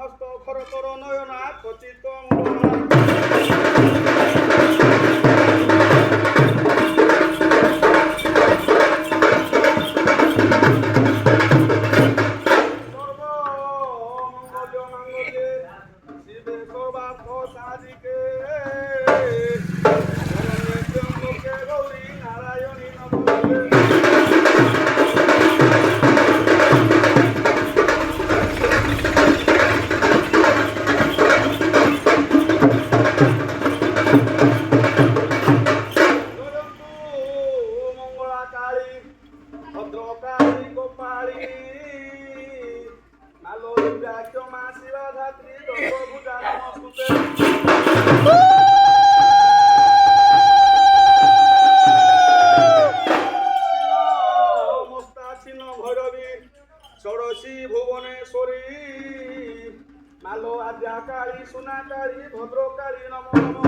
হস্ত খরতর নয়না খচিত শিবে সর্বার্থ সাধিকে গৌরী নারায়ণী নমস্তে। ভদ্রকালী গোপালী আলো মা শিবা ধাত্রী দশভুজা নমস্তুতে। মস্তাছিন ভৈরবী ষোড়শী ভুবনেশ্বরী মালো আদ্যাকালী সোনাকালী ভদ্রকালী নমো নমঃ।